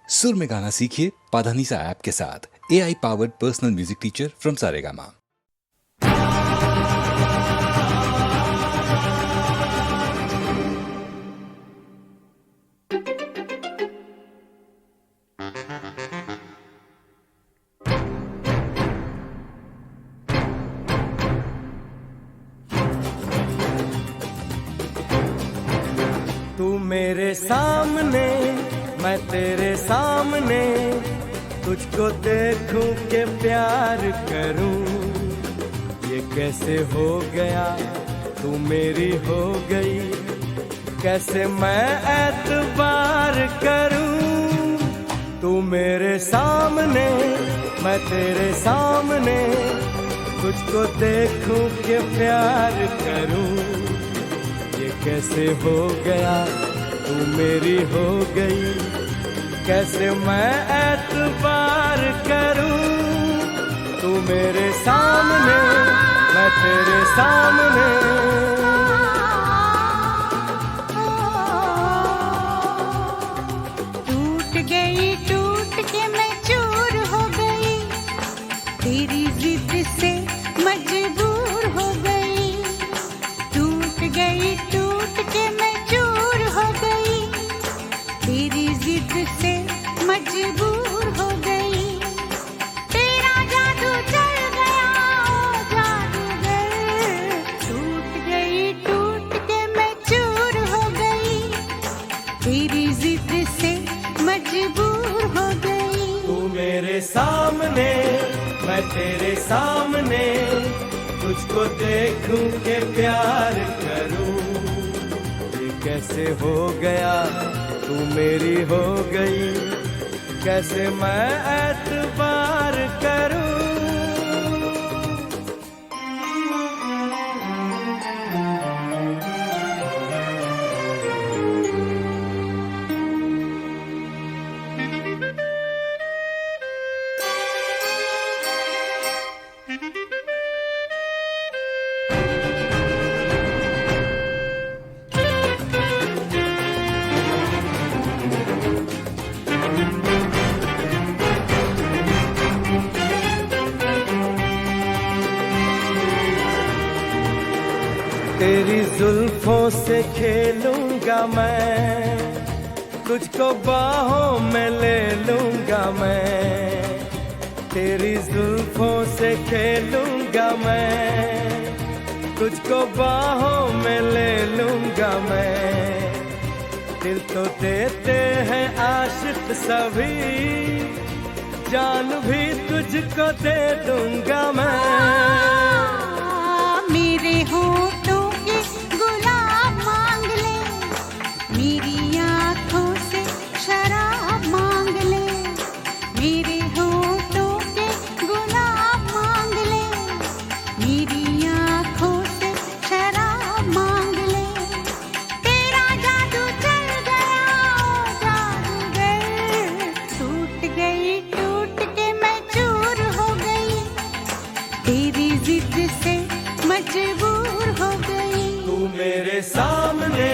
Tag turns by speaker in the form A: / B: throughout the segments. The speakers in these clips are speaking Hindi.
A: सुर में गाना सीखिए पाधानीसा ऐप के साथ। AI powered personal music teacher from Saregama.
B: तू मेरे सामने मैं तेरे सामने, तुझको देखूं के प्यार करूं। ये कैसे हो गया तू मेरी हो गई, कैसे मैं एतबार करूं। तू मेरे सामने मैं तेरे सामने, तुझको देखूं के प्यार करूं। ये कैसे हो गया तू मेरी हो गई, कैसे मैं एतबार करूं। तू मेरे सामने मैं तेरे सामने।
C: टूट के मैं चूर हो गई, तेरी जिद से मजबूर हो गई। टूट के मैं चूर हो गई, तेरी जिद से मजबूर हो गई। तेरा जादू चल गया ओ जादूगर, टूट के मैं चूर हो गई, तेरी जिद से मजबूर हो गई।
B: तू मेरे सामने मैं तेरे सामने, तुझको देखूं के प्यार करूं। ये कैसे हो गया तू मेरी हो गई, कैसे मैं एतबार करूं। तेरी जुल्फों से खेलूंगा मैं, तुझको बाहों में ले लूंगा मैं। तेरी जुल्फों से खेलूंगा मैं, तुझको बाहों में ले लूंगा मैं। दिल तो देते हैं आशिक सभी, जान भी तुझको दे दूंगा मैं।
C: मेरे होठों के गुलाब मांग ले, मेरी आँखों से शराब मांग ले। मेरे होठों के गुलाब मांग ले, मेरी आँखों से शराब मांग ले। तेरा जादू चल गया ओ जादूगर, टूट के मैं चूर हो गई, तेरी जिद से मजबूर हो गई।
B: तू मेरे सामने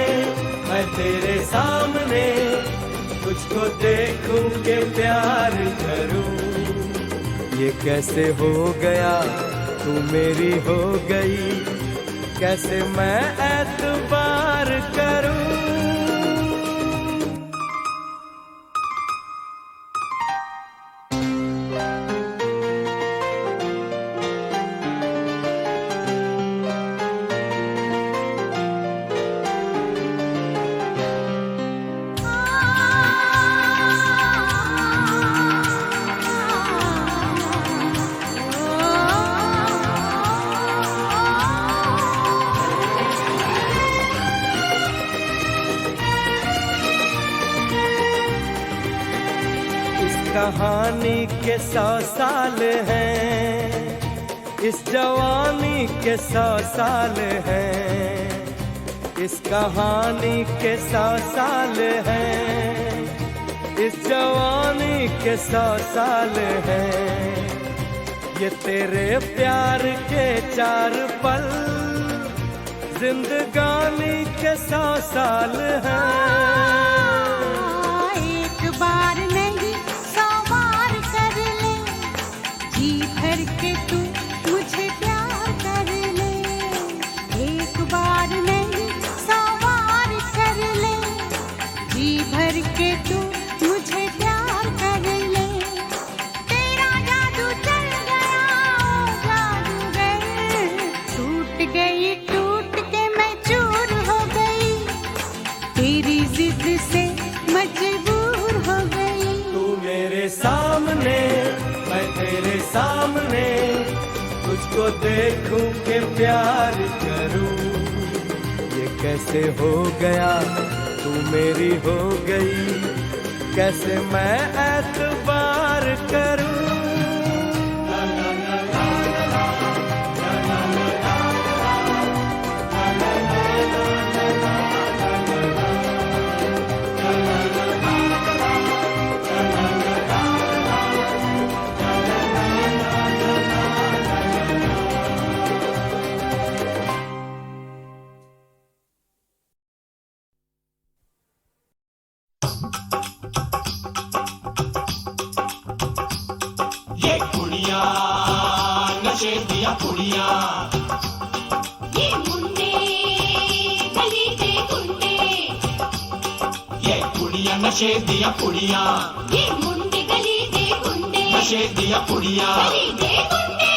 B: मैं तेरे सामने, तुझको देखूं के प्यार करूं। ये कैसे हो गया तू मेरी हो गई, कैसे मैं एतबार करूं। कहानी के 100 साल हैं, इस जवानी के 100 साल हैं। इस कहानी के 100 साल हैं, इस जवानी के 100 साल हैं। ये तेरे प्यार के 4 पल, जिंदगानी के 100 साल हैं।
C: एक बार नहीं
B: तेरे सामने, तुझको देखूं के प्यार करूं। ये कैसे हो गया, तू मेरी हो गई, कैसे मैं एतबार करूं।
D: ये कुड़ियाँ नशे दिया कुड़ियाँ,
E: ये मुंडे गली के गुंडे,
D: ये कुड़ियाँ नशे दिया कुड़ियाँ,
E: ये मुंडे गली के गुंडे,
D: नशे दिया कुड़ियाँ।
E: गली के गुंडे।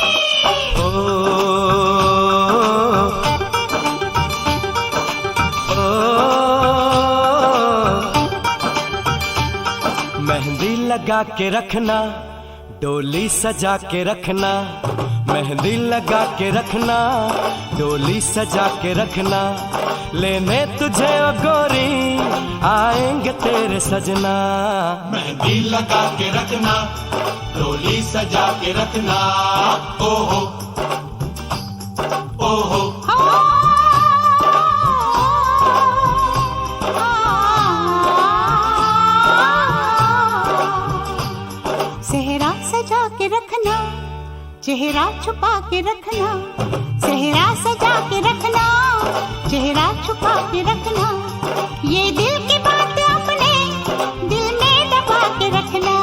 B: मेहंदी लगा के रखना, डोली सजा के रखना, मेहंदी लगा के रखना, डोली सजा के रखना, लेने तुझे ओ गोरी आएंगे तेरे सजना।
D: मेहंदी लगा के रखना, डोली सजा के रखना, ओहो ओहो।
C: सेहरा सजा के रखना, चेहरा छुपा के रखना, सेहरा सजा के रखना, चेहरा छुपा के रखना, ये दिल की बात अपने दिल में दबा के रखना।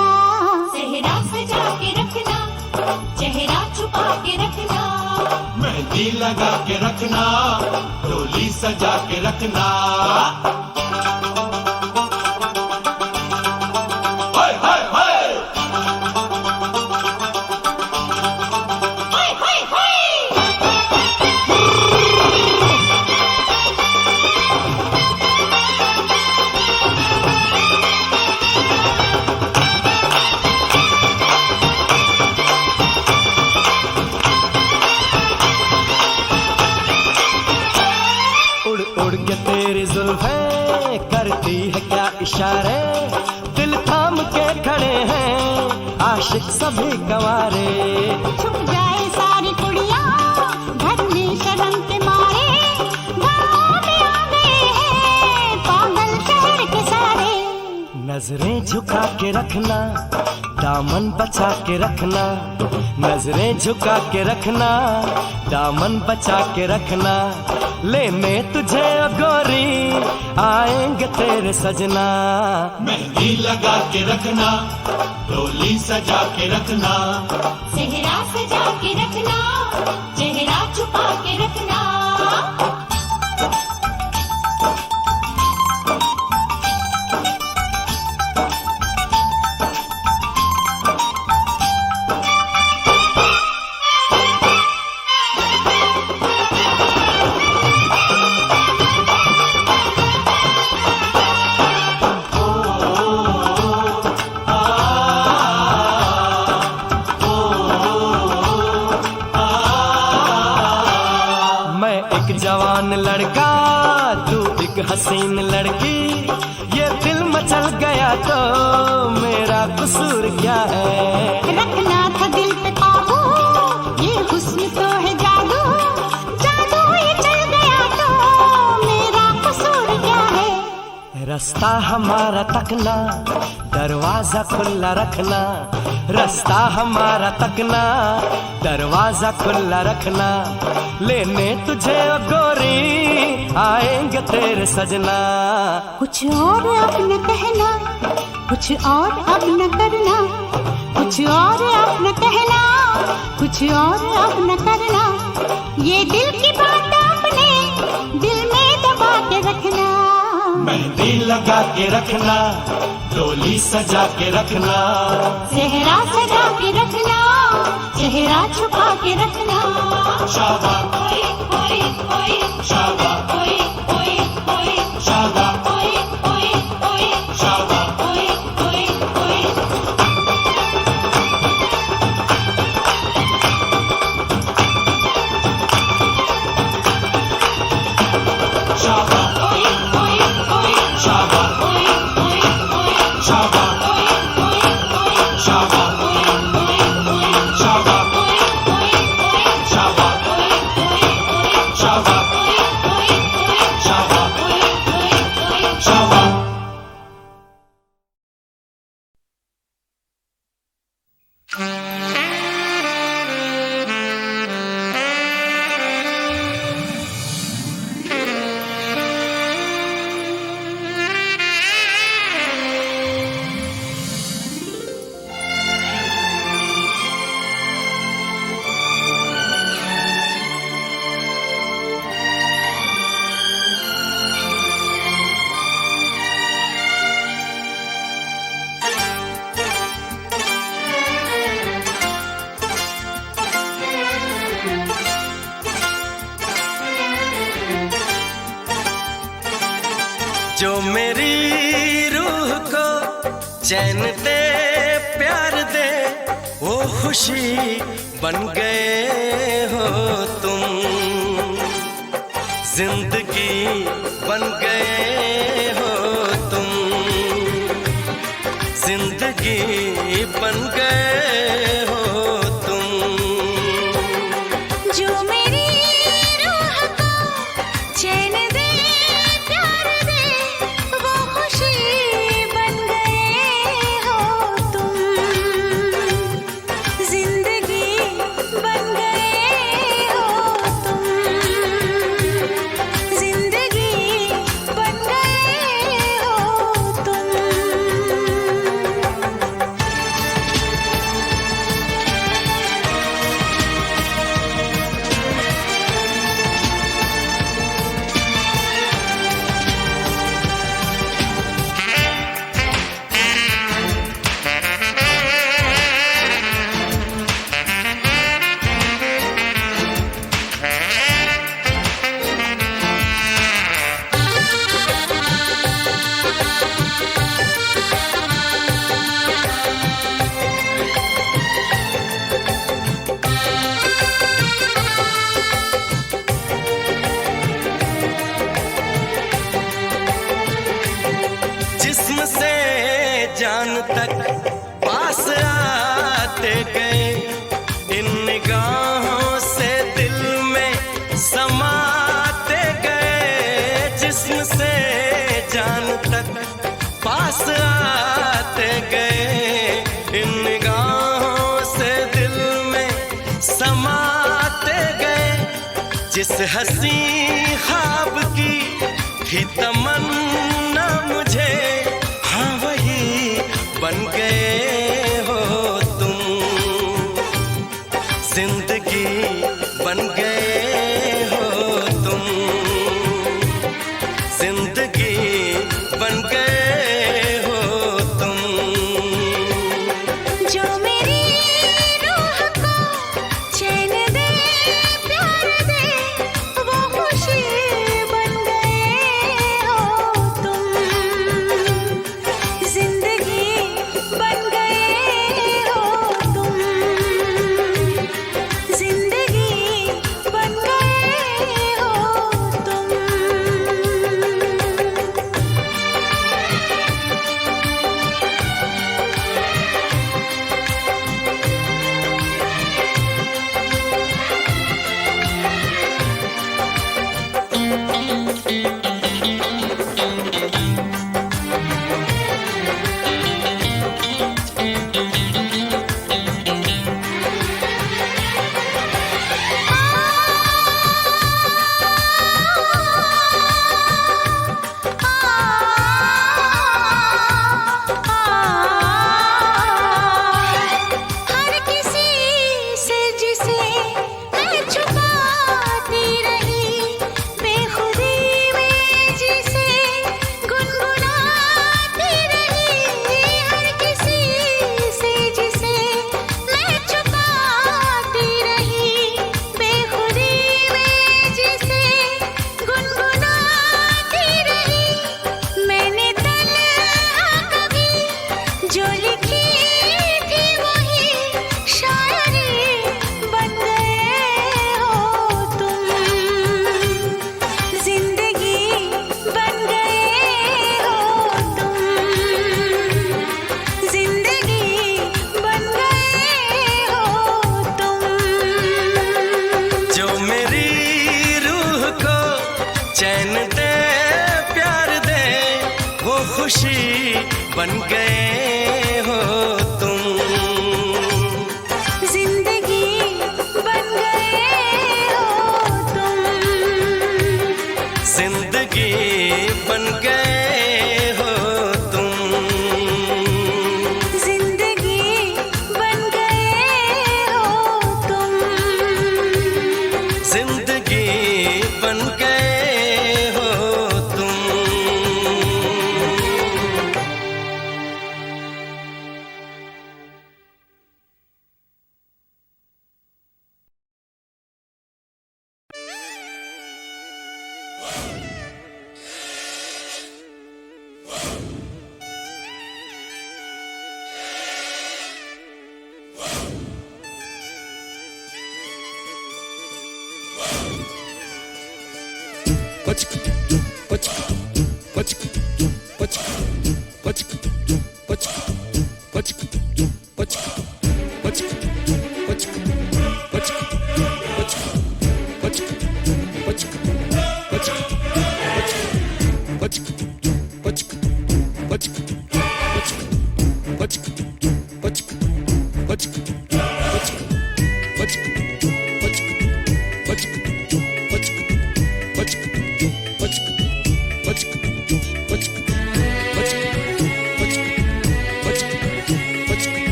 E: सेहरा सजा के रखना, चेहरा छुपा के रखना,
D: मेहंदी लगा के रखना, डोली सजा के रखना। हाय हाय हाय।
E: हाय हाय हाय।
B: उड़ उड़ के तेरी जुल्फें करती है क्या इशारे, दिल थाम के खड़े हैं आशिक सभी गंवारे।
C: छुप जाए सारी कुड़ियाँ घर में शर्म के मारे, गाँव में आ गए हैं पागल शहर के सारे।
B: नजरें झुका के रखना, दामन बचा के रखना, नजरें झुका के रखना, दामन बचा के रखना, लेने तुझे ओ गोरी आएंगे तेरे सजना।
D: मेहंदी लगा के रखना, डोली सजा के रखना,
E: सेहरा सजा के रखना, चेहरा छुपा के रखना।
B: मैं एक जवान लड़का, तू एक हसीन लड़की, ये दिल मचल गया तो मेरा कसूर क्या है।
C: रखना था दिल पे काबू, ये हुस्न तो है जादू, जादू ये चल गया तो मेरा कसूर क्या है।
B: रास्ता हमारा तकना, दरवाजा खुला रखना, रास्ता हमारा तकना, दरवाजा खुला रखना, लेने तुझे ओ गोरी आएंगे तेरे सजना।
C: कुछ और अब न कहना, कुछ और अब न करना, कुछ और अब न कहना, कुछ और अब न करना, ये दिल की बात अपने दिल में दबा के रखना।
D: मेहंदी लगा के रखना, डोली सजा के रखना,
C: सेहरा सजा के रखना, चेहरा छुपा के रखना।
D: शाबा
E: ओए ओए ओए,
D: शाबा
E: ओए ओए ओए,
D: शाबा
E: ओए ओए ओए,
D: शाबा
E: ओए ओए ओए।
B: चैन दे प्यार दे वो खुशी बन गए हो तुम, जिंदगी बन गए हो तुम, जिंदगी बन गए हो तुम।
C: जो मेरी रूह को चैन दे प्यार दे वो खुशी बन गए हो तुम, जिंदगी बन गए हो तुम, जिंदगी बन गए हो तुम।
B: जिस्म से जान तक पास आते गए, इन निगाहों से दिल में समाते गए। जिस्म से जान तक पास आते गए, इन निगाहों से दिल में समाते गए। जिस हंसी ख्वाब की थी तमन्ना मुझे, हाँ वही बन गए हो तुम, जिंदगी बन गए हो तुम, जिंदगी बन गए हो तुम।
C: जो मेरी रूह को चैन दे प्यार दे वो खुशी बन गए हो तुम, जिंदगी बन गए हो तुम, जिंदगी बन गए हो तुम। हर किसी से जिसे मैं छुपाती रही, बेखुदी में जिसे गुनगुनाती रही। हर किसी से जिसे मैं छुपाती रही, बेखुदी में जिसे गुनगुनाती रही। मैंने तन्हा कभी जो लिखी थी वही शायरी बन गए हो तुम, जिंदगी बन गए हो तुम, जिंदगी बन गए हो तुम।
B: जो मेरी रूह को चैन दे प्यार दे वो खुशी बन गए हो तुम,
C: जिंदगी बन गए हो तुम,
B: जिंदगी बन गए हो तुम,
C: जिंदगी बन गए हो तुम।
B: जिंदगी बन गए हो तुम।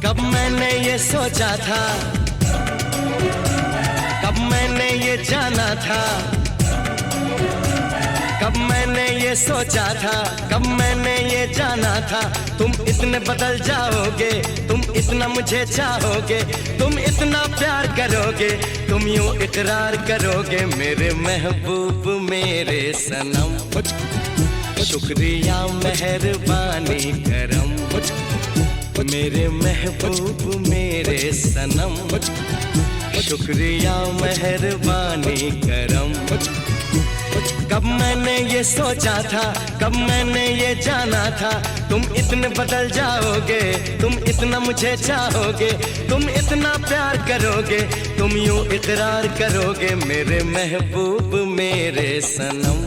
B: कब मैंने ये सोचा था, कब मैंने ये जाना था, कब मैंने ये सोचा था, कब मैंने ये जाना था, तुम इतने बदल जाओगे, तुम इतना मुझे चाहोगे, तुम इतना प्यार करोगे, तुम यूं इकरार करोगे मेरे महबूब मेरे सनम। शुक्रिया मेहरबानी करम मेरे महबूब मेरे सनम। शुक्रिया मेहरबानी करम। कब मैंने ये सोचा था, कब मैंने ये जाना था, तुम इतने बदल जाओगे, तुम इतना मुझे चाहोगे, तुम इतना प्यार करोगे, तुम यूं इकरार करोगे मेरे महबूब मेरे सनम।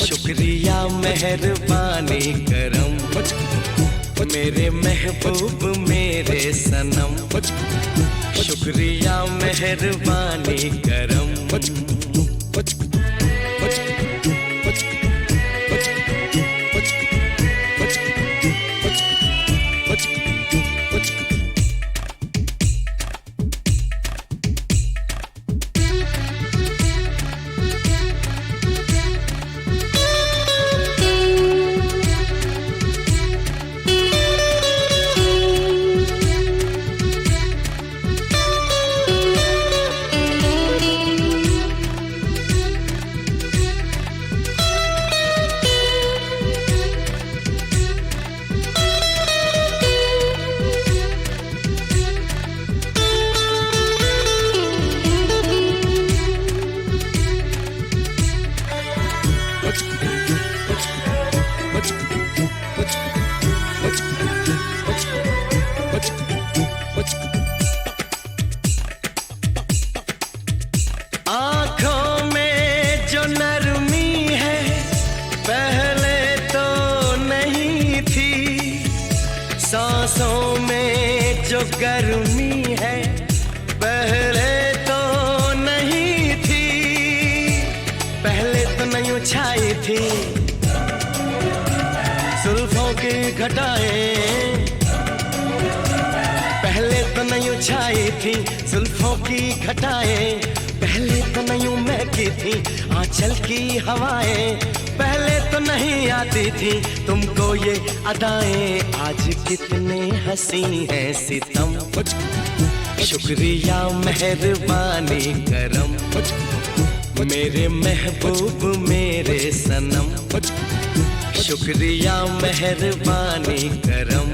B: शुक्रिया मेहरबानी करम मेरे महबूब मेरे सनम। शुक्रिया मेहरबानी करम। आँखों में जो नरमी है पहले तो नहीं थी, सांसों में जो गर्मी है पहले तो नहीं थी, पहले तो नहीं छाई थी जुल्फों की घटाएं, पहले तो नहीं छाई थी जुल्फों की घटाएं, पहले तो नहीं महकी थी आंचल की हवाएं, पहले तो नहीं आती थी तुमको ये अदाएं, आज कितने हंसी हैं सितम। शुक्रिया मेहरबानी करम मेरे महबूब मेरे सनम। शुक्रिया मेहरबानी करम।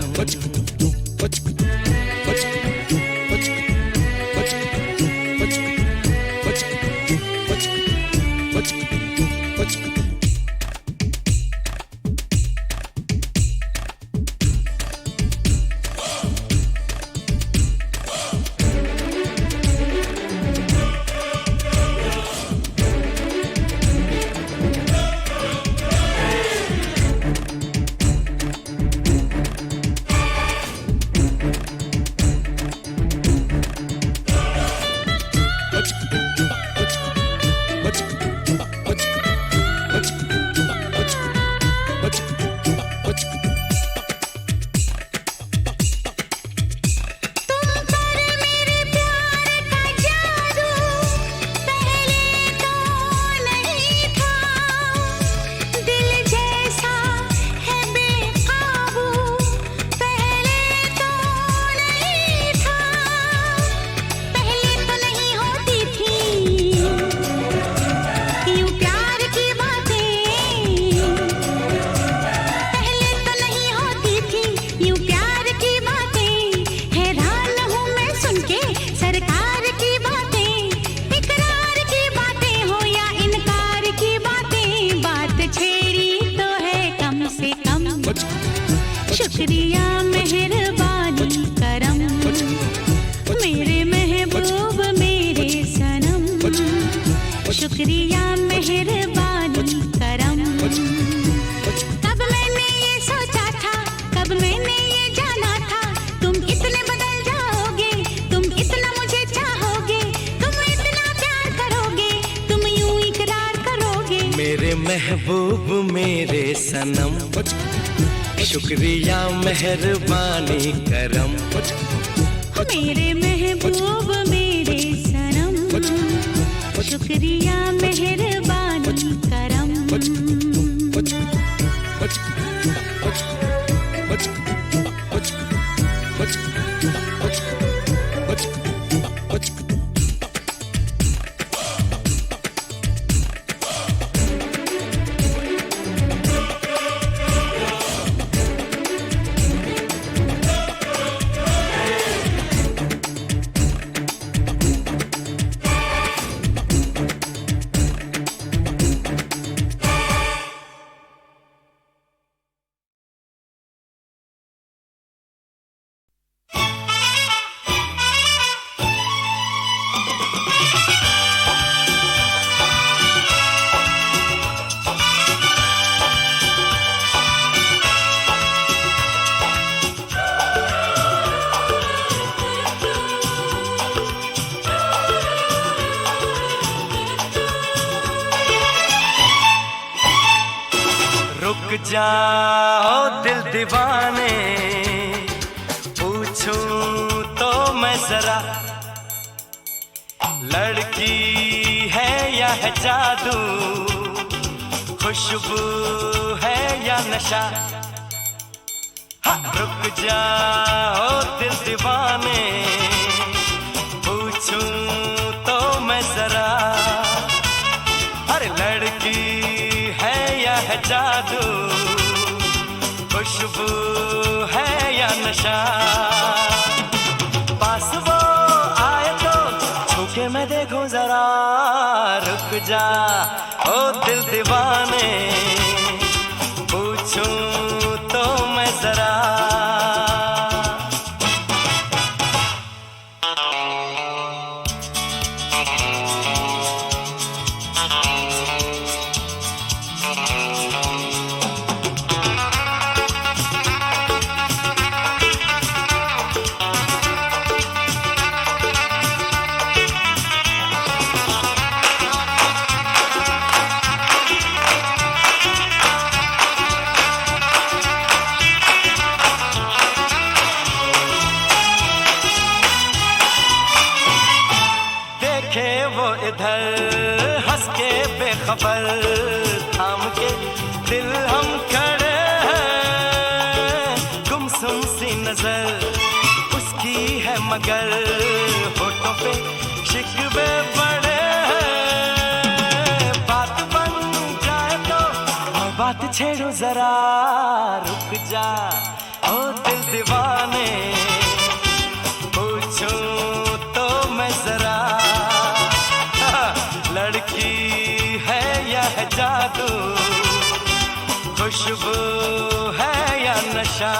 B: महबूब मेरे सनम, शुक्रिया मेहरबानी करम।
C: मेरे महबूब मेरे सनम, शुक्रिया मेहरबानी करम।
B: रुक जाओ दिल दीवाने, पूछूं तो मैं जरा, लड़की है या है जादू, खुशबू है या नशा। हाँ, रुक जाओ दिल दीवाने, पूछूं तो मैं जरा, अरे लड़की है या है जादू, खुशबू है या नशा। पास वो आए तो छूके मैं देखूं जरा, रुक जा ओ दिल दीवाने, पूछूं तो मैं जरा। वो इधर हंस के बेखबर, थाम के दिल हम खड़े हैं, गुमसुम सी नजर उसकी है मगर, होठों पे शिकवे पड़े हैं। बात बन जाए तो मैं बात छेड़ू जरा, रुक जा ओ दिल दीवाने, पूछूं तो मैं जरा, लड़की है या है जादू, खुशबू है या नशा।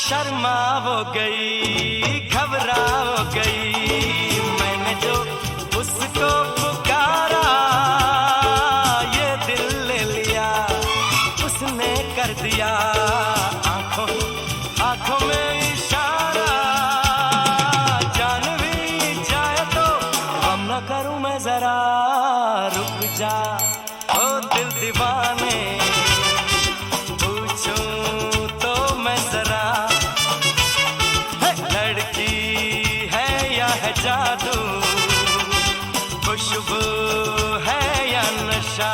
B: शर्मा वो गई, घबरा वो गई, मैंने जो उसको पुकारा, ये दिल ले लिया उसने कर दिया, आंखों आंखों में इशारा। जान भी जाए तो गम न करूं मैं जरा, रुक जा ओ दिल दीवाने, पूछूं तो मैं जरा, लड़की है या है जादू, खुशबू है या नशा।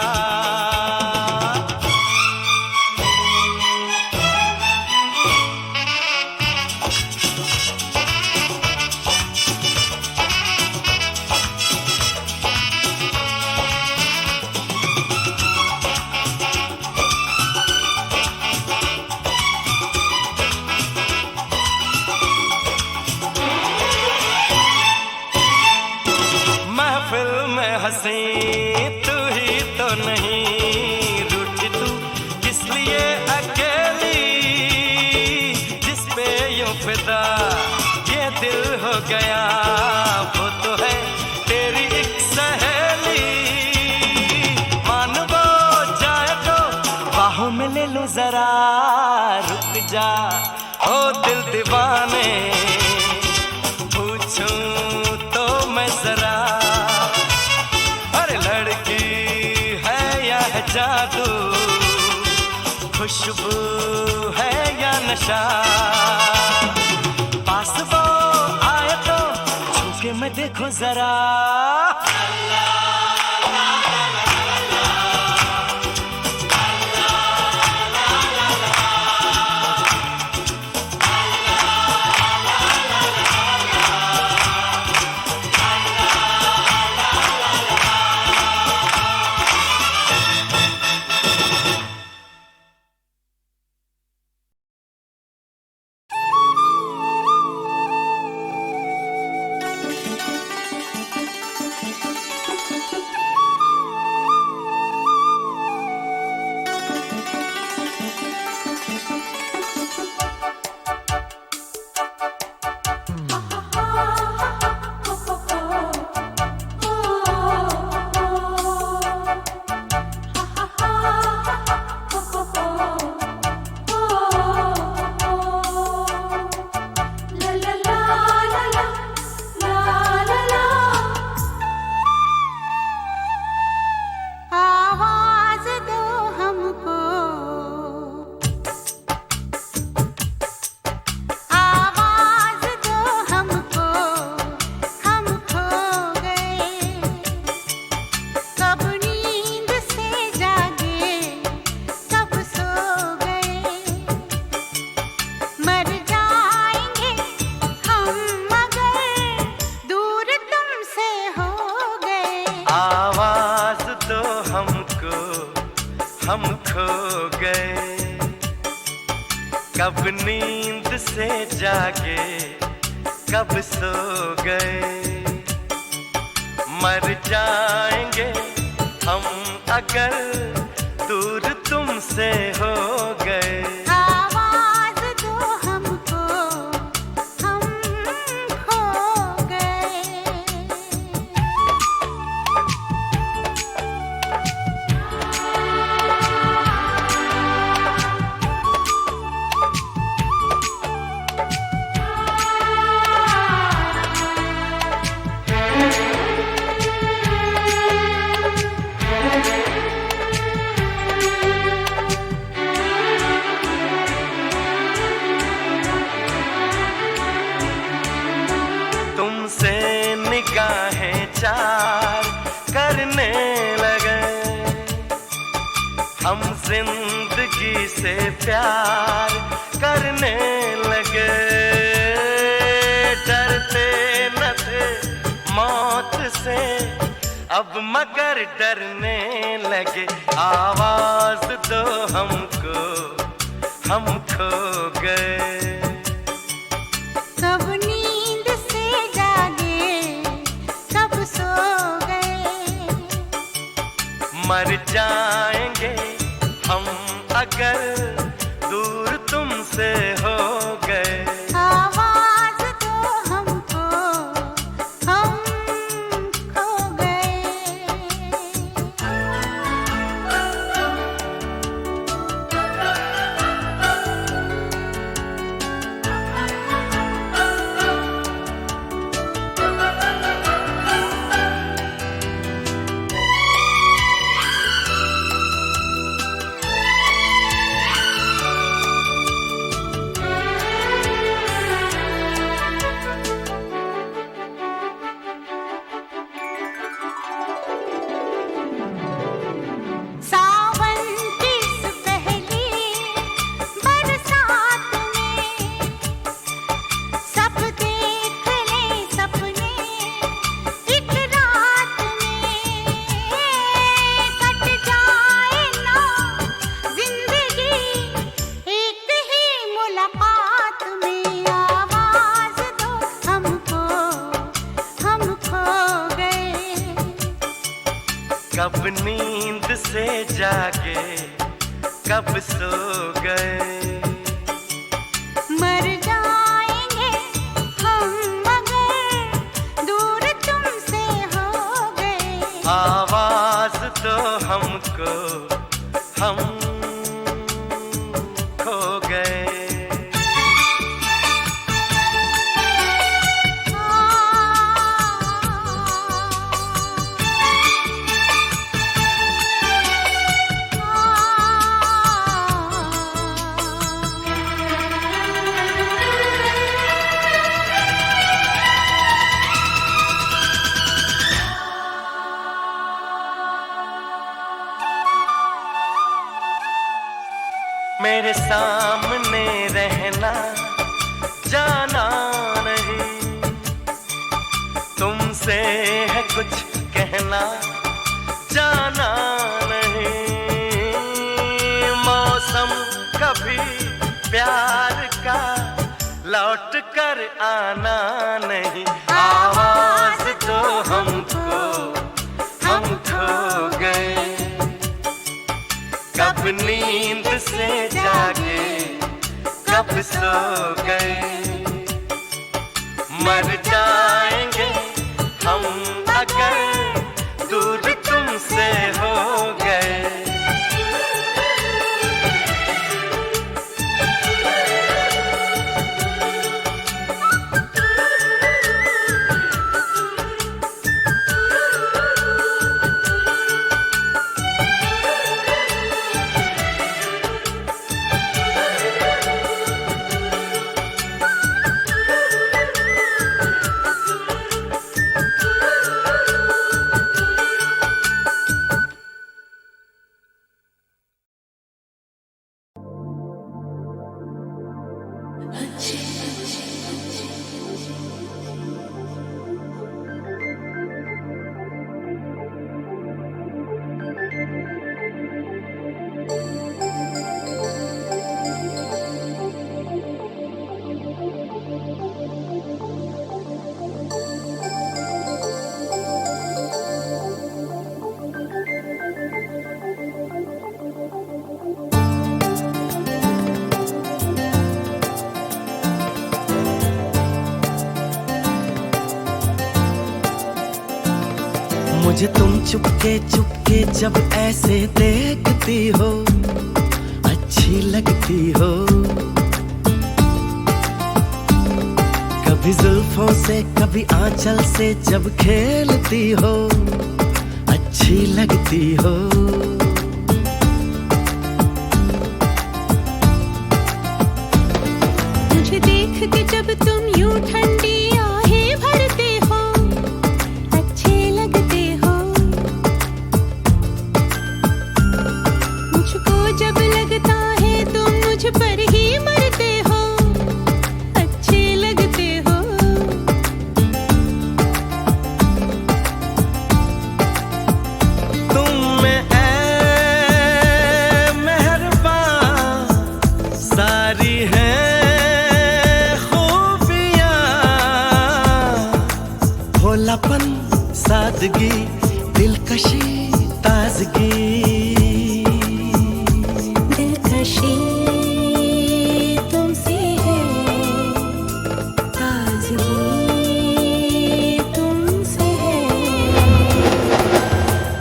B: जरा रुक जा ओ दिल दीवाने, पूछूं तो मैं जरा, अरे लड़की है या है जादू, खुशबू है या नशा, पास वो आए तो छूके मैं देखो जरा। हम खो गए, कब नींद से जागे, कब सो गए, मर जाएंगे हम अगर दूर तुमसे हो गए।
C: आवाज दो हमको, हम खो गए।
B: तुमसे निगाहें चार करने लगे, हम जिंदगी से प्यार करने लगे, डरते न थे मौत से अब मगर डरने लगे। आवाज दो हमको, हम खो गए,
C: कब नींद से जागे, कब सो गए,
B: मर जाएंगे हम अगर दूर तुमसे हो गए।
C: आवाज दो हमको, हम खो गए। सावन की इस पहली बरसात में सब देख ले सपने, एक रात में कट जाए ना जिंदगी एक ही मुलाकात में। आवाज दो हमको, हम खो गए,
B: कब नींद से जागे, कब सो गए,
C: मर जाएंगे हम मगर दूर तुमसे हो गए।
B: आवाज दो हमको, हम मेरे सामने रहना, जाना नहीं, तुमसे है कुछ कहना, जाना नहीं। मौसम कभी प्यार का लौट कर आना नहीं। आवाज तो हमको हम खो गए, कब नींद से जागे, कब सो गए। मर जाएंगे हम अगर दूर तुमसे हो गए। मुझे तुम चुपके चुपके जब ऐसे देखती हो, अच्छी लगती हो। कभी जुल्फों से कभी आंचल से जब खेलती हो, अच्छी लगती हो।
C: मुझे देख के जब तुम यूं ठंडी आहें भरते हो, अच्छे लगते हो। मुझको जब लगता है तुम मुझ पर ही मरते हो, अच्छे लगते हो।
B: तुम में ऐ मेहरबान सारी है भोलापन, सादगी, दिलकशी, ताजगी।
C: दिलकशी तुमसे है, ताजगी तुमसे है।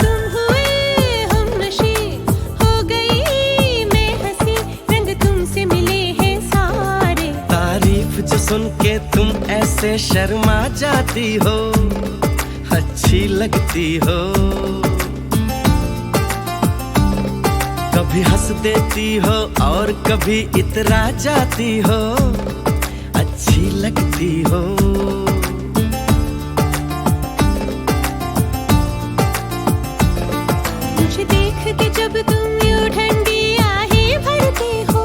C: तुम हुए हमनशी, हो गई मैं हंसी, रंग तुमसे मिले हैं सारे।
B: तारीफ जो सुन के तुम ऐसे शर्मा जाती हो, अच्छी लगती हो। कभी हंस देती हो और कभी इतरा जाती हो, अच्छी लगती हो।
C: मुझे देख के जब तुम यूं ठंडी आहें भरते हो,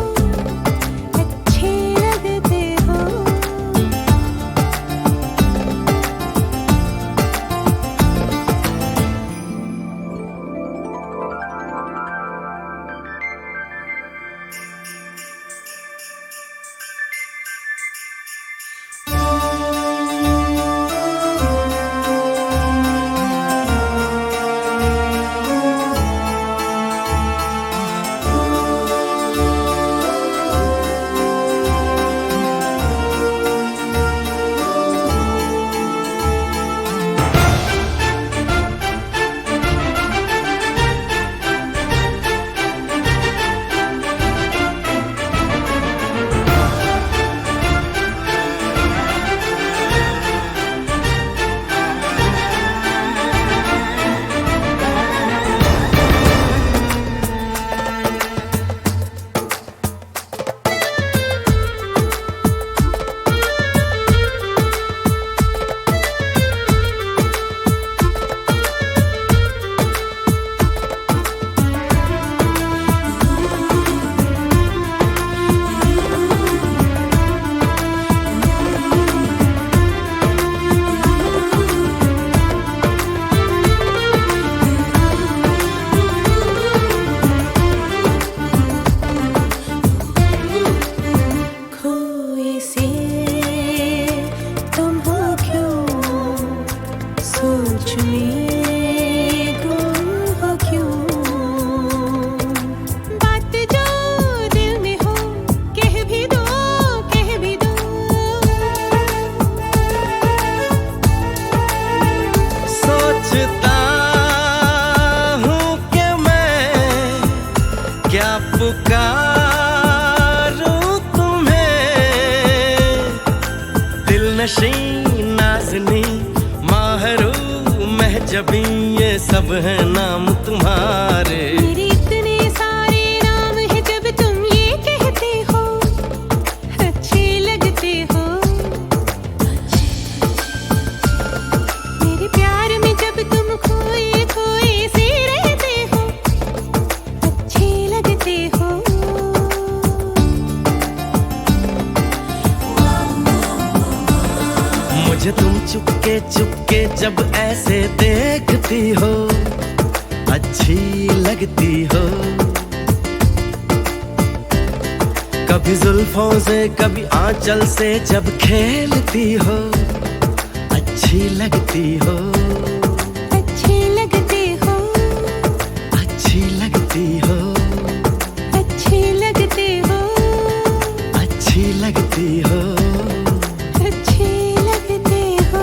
C: अच्छे लगते हो।
B: नशी नाज़नी माहरू महजबी ये सब है नाम तुम्हारे।
F: मेरे इतने सारे नाम है जब तुम ये कहते हो अच्छे लगते हो। मेरे प्यार में जब तुम खोए खोए से रहते हो अच्छे लगते हो।
B: मुझे तुम चुपके चुपके जब ऐसे देखती हो अच्छी लगती हो। कभी जुल्फों से कभी आंचल से जब खेलती हो अच्छी लगती हो।
F: अच्छे लगते हो।
B: अच्छी लगती हो।
F: अच्छे लगते हो।
B: अच्छी लगती हो।
F: अच्छे लगते हो।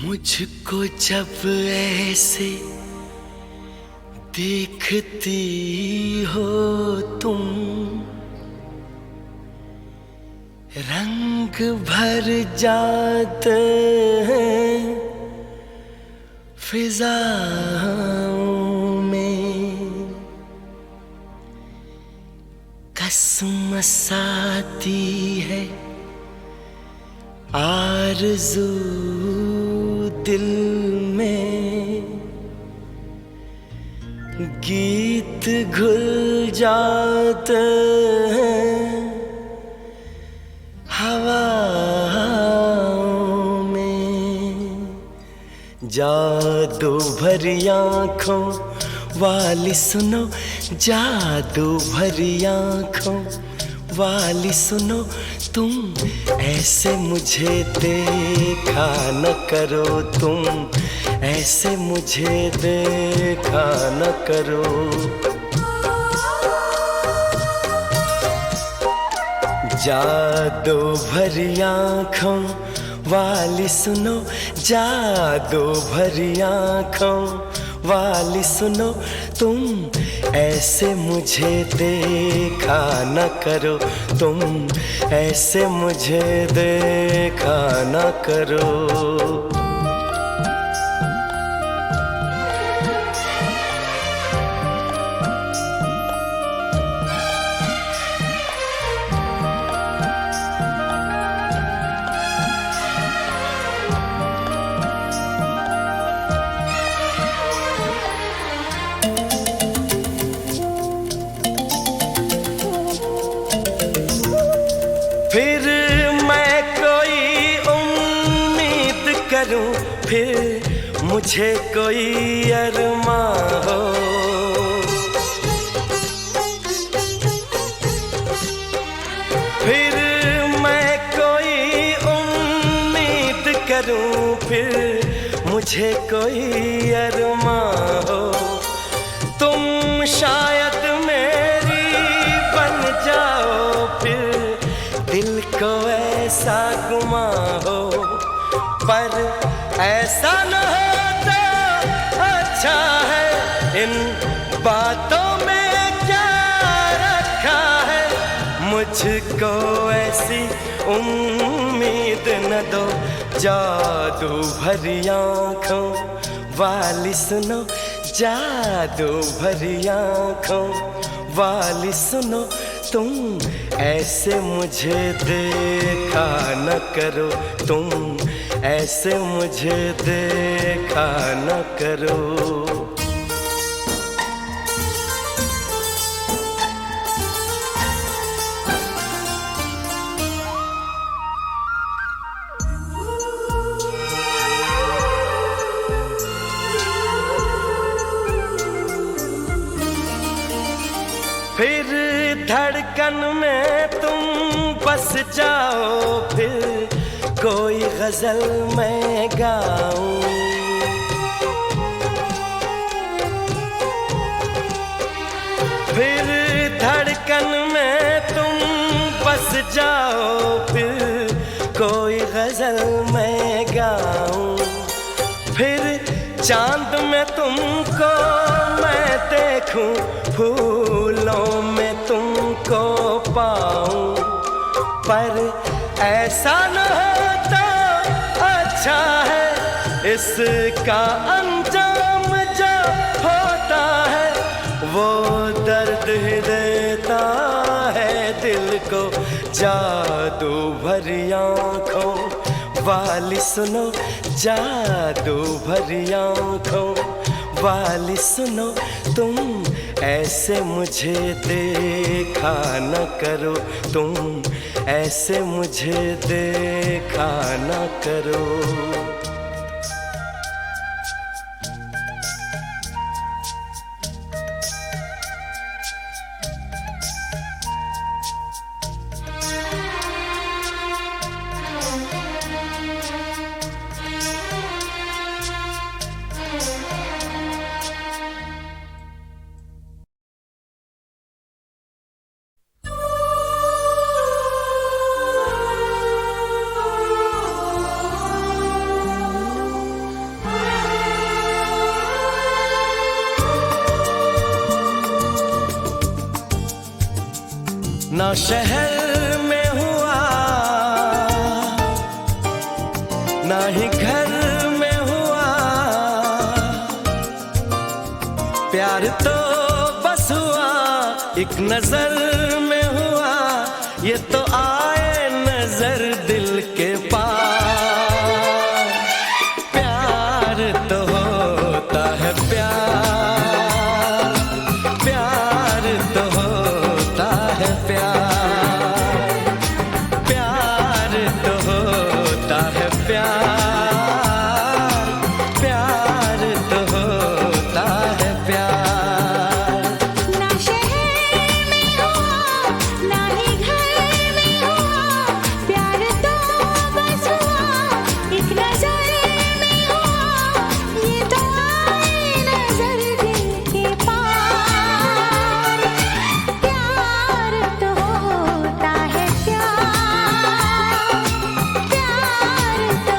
B: मुझको जब ऐसे देखती हो तुम रंग भर जाते हैं फिजाओं में। कसमस आती है आरज़ू दिल में, गीत घुल जाते हैं हवाओं में। जादू भरी आँखों वाली सुनो, जादू भरी आँखों वाली सुनो, तुम ऐसे मुझे देखा न करो, तुम ऐसे मुझे देखा न करो। जादू भरी आँखों वाली सुनो, जादू भरी आँखों वाली सुनो, तुम ऐसे मुझे देखा न करो, तुम ऐसे मुझे देखा न करो। फिर मैं कोई उम्मीद करूं, फिर मुझे कोई अरमां हो। फिर मैं कोई उम्मीद करूं, फिर मुझे कोई अरमां हो। तुम शायद मेरी बन जाओ, फिर दिल को ऐसा गुमा हो, पर ऐसा न होता अच्छा है। इन बातों में क्या रखा है, मुझको ऐसी उम्मीद न दो। जादू भरी आँखों वाली सुनो, जादू भरी आँखों वाली सुनो, तुम ऐसे मुझे देखा न करो, तुम ऐसे मुझे देखा न करो। फिर धड़कन में तुम बस जाओ, फिर कोई गजल मैं गाऊं। फिर धड़कन में तुम बस जाओ, फिर कोई गजल मैं गाऊं। फिर चांद में तुमको मैं देखूं, फूलों में तुमको पाऊं। पर ऐसा न होता अच्छा है, इसका अंजाम जो होता है वो दर्द ही देता है दिल को। जादू भरी आँखों वाली सुनो, जादू भरी आँखों वाली सुनो, तुम ऐसे मुझे देखा न करो, तुम ऐसे मुझे देखा न करो। ना शहर में हुआ, ना ही घर में हुआ, प्यार तो बस हुआ एक नजर में हुआ। ये तो आए नजर दिल के पार, प्यार तो होता है प्यार, प्यार तो होता है प्यार, प्यार तो होता है प्यार, प्यार तो होता है प्यार।
F: ना शहर में हुआ, ना ही घर में हुआ, प्यार तो बस हुआ एक नजर में हुआ। ये तो आए नजर दिल के पार, प्यार तो होता है प्यार, प्यार तो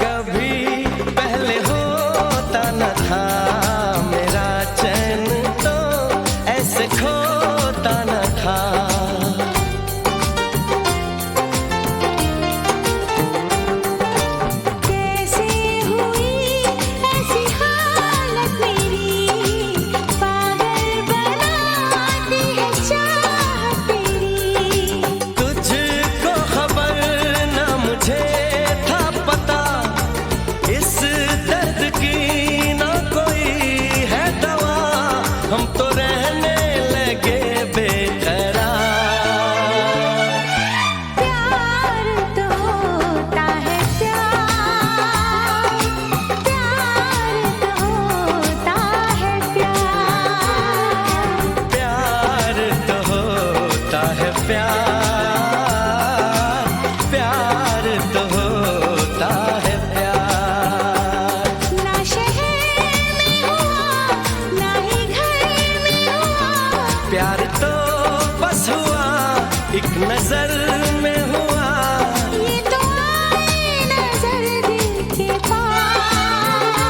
B: कभी पहले होता न था, मेरा चैन तो ऐसे खोता न था।
F: कैसे हुई ऐसी हालत मेरी, पागल बनाती है चाहत तेरी।
B: तुझको खबर न मुझे था पता, इस दर्द की न कोई है दवा, हम तो रहने लगे बेकरार।
F: प्यार तो होता है प्यार, प्यार तो होता है प्यार।
B: प्यार तो होता है प्यार, प्यार तो होता है प्यार।
F: ना शहर में हुआ, ना ही घर में हुआ,
B: प्यार तो बस हुआ एक नजर में हुआ।
F: ये तो आए नजर दिल के पास।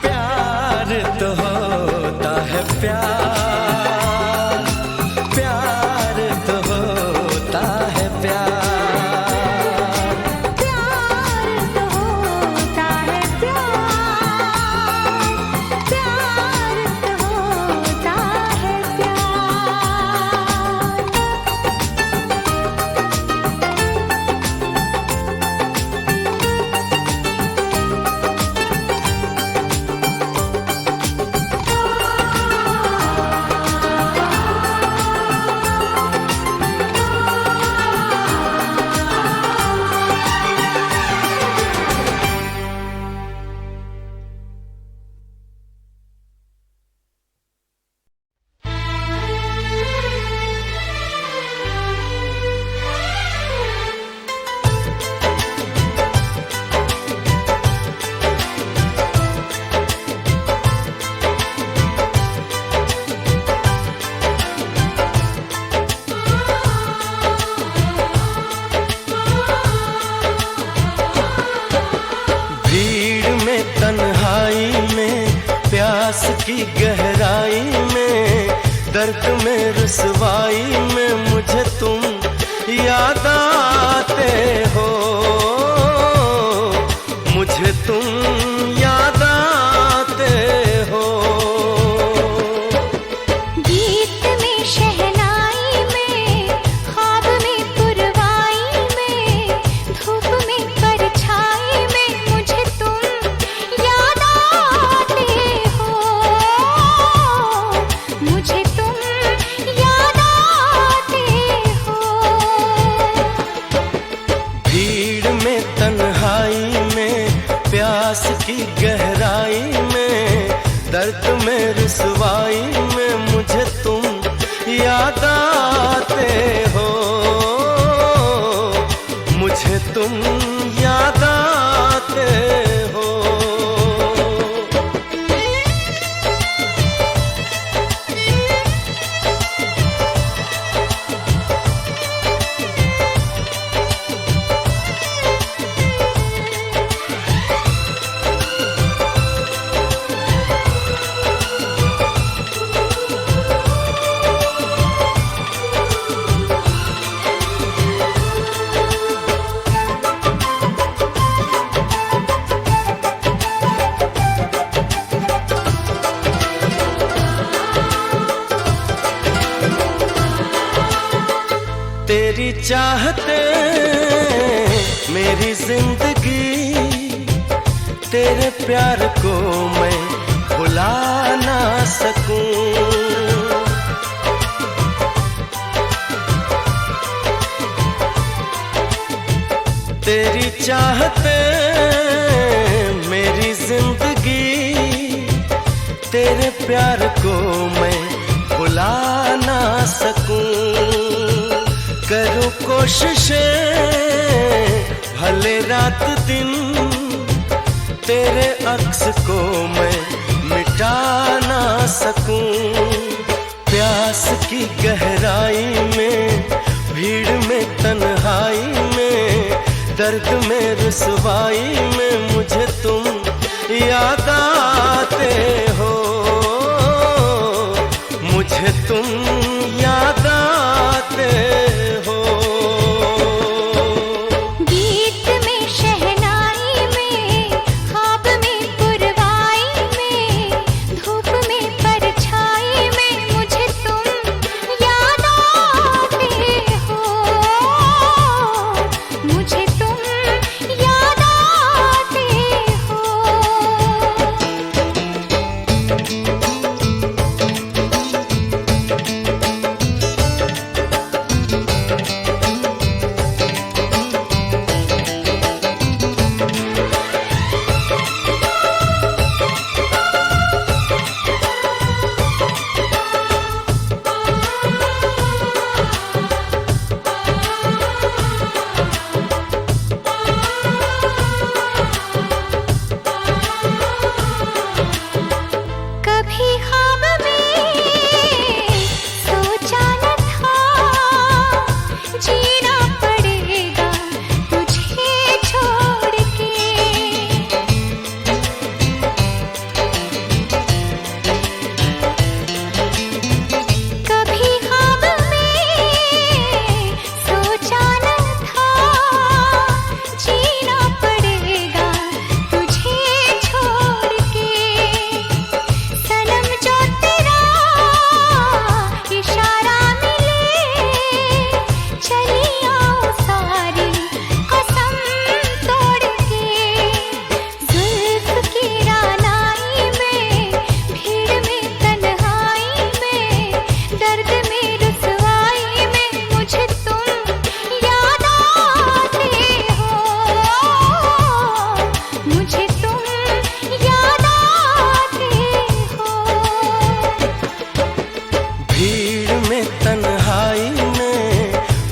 B: प्यार तो होता है प्यार, प्यार तो होता है प्यार।
F: प्यार तो होता है प्यार, प्यार तो होता है प्यार।
B: भीड़ में तन्हाई में, प्यास की गहराई में, दर्द में रुसवाई में मुझे तुम याद आते हो, मुझे तुम याद आते हो।
F: गीत में शहनाई में, ख्वाब में पुरवाई में, धूप में परछाई में मुझे तुम याद आते हो, मुझे तुम याद आते हो।
B: भीड़ में तन्हाई में, प्यास की गहराई में, दर्द में रुसवाई में मुझे तुम याद आते हो, मुझे तुम याद आते हो। तेरी चाहते मेरी जिंदगी, तेरे प्यार को मैं भुला ना सकूं। तेरी चाहते मेरी जिंदगी, तेरे प्यार को मैं भुला ना सकूं। करूं कोशिशें भले रात दिन, तेरे अक्स को मैं मिटा ना सकूं। प्यास की गहराई में, भीड़ में तन्हाई में, दर्द में रुसवाई में मुझे तुम याद आते हो, मुझे तुम याद आते हो।
F: गीत में शहनाई में ख्वाब में पुरवाई में धूप में परछाई में मुझे तुम याद आते हो, मुझे तुम याद आते हो। कभी ख्वाब में सोचा न था जीना पड़ेगा तुझे छोड़ के। कभी ख्वाब में सोचा न था जीना पड़ेगा तुझे छोड़ के। सनम जो तेरा इशारा मिले चली आओ सारी कसम तोड़ के। जुल्फ की रानाई में भीड़ में तन्हाई में दर्द में रुसवाई में मुझे तुम याद आते हो, मुझे तुम याद आते हो।
B: भीड़ में तन्हाई में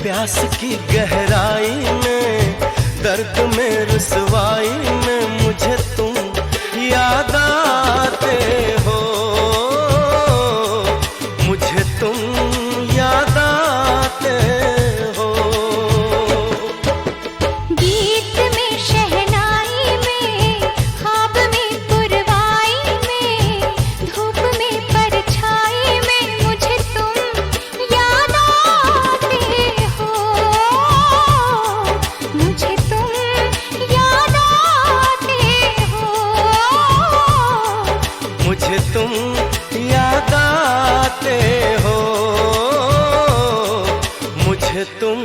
B: प्यास की गहराई में दर्द में रुसवाई में मुझे तुम याद आते हो, मुझे तुम याद आते हो।
F: गीत में शहनाई में ख्वाब में पुरवाई में धूप में परछाई में मुझे तुम याद आते हो, मुझे तुम याद आते हो,
B: मुझे तुम याद आते हो, मुझे तुम